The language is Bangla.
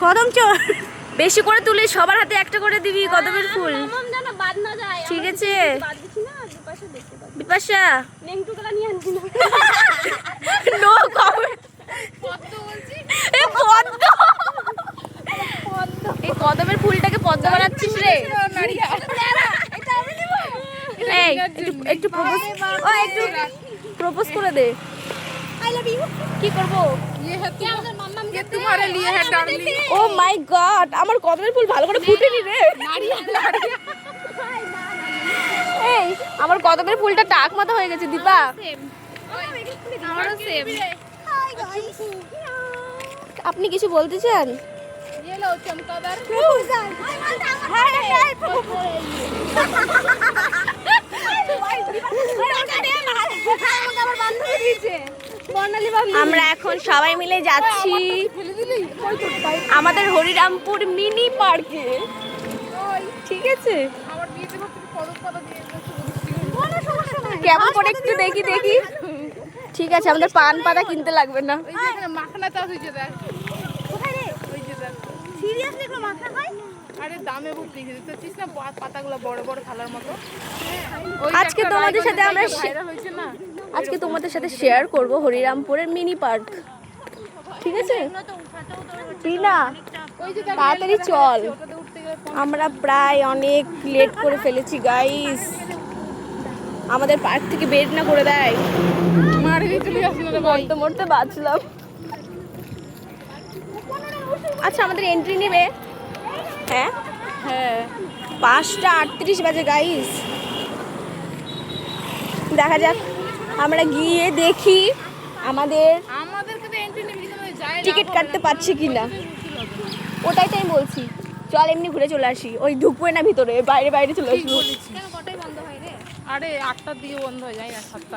কদম চোর বেশি করে তুলি, সবার হাতে একটা করে দিবি কদমের ফুল। ঠিক আছে বিপাশা, নো কমেন্ট। এই কদমের ফুলটাকে পদ্ম বানাচ্ছিস রে? এই একটু প্রপোজ, ও একটু প্রপোজ করে দে। কি করবো? ও মাই গড, আমার কদমের ফুল ভালো করে ফুটেনি রে। এই আমার কদমের ফুলটা টাক মতো হয়ে গেছে দীপা। আপনি কিছু বলতে চান? আমরা এখন সবাই মিলে যাচ্ছি আমাদের হরিরামপুর মিনি পার্কে। ঠিক আছে, কেমন করে একটু দেখি দেখি। ঠিক আছে, আমাদের পান পাতা কিনতে লাগবে না। আজকে তোমাদের সাথে আমরা আজকে তোমাদের সাথে শেয়ার করব হরিরামপুরের মিনি পার্ক। ঠিক আছে টিনা, তাড়াতাড়ি চল, আমরা প্রায় অনেক লেট করে ফেলেছি গাইস। আমাদের পার্ক থেকে বের না করে দেয়, মরতে মরতে বাঁচলাম। আচ্ছা আমাদের এন্ট্রি নেবে? হ্যাঁ হ্যাঁ, 5:38 বাজে গাইস। দেখা যাক, আমরা গিয়ে দেখি আমাদের টিকিট কাটতে পারছি কিনা। ওটাই তো আমি বলছি, চল এমনি ঘুরে চলে আসি। ওই ঢুকবো না ভিতরে, বাইরে বাইরে চলে আসবো। আরে 8টার দিকে বন্ধ হয়ে যায় না, 7টা।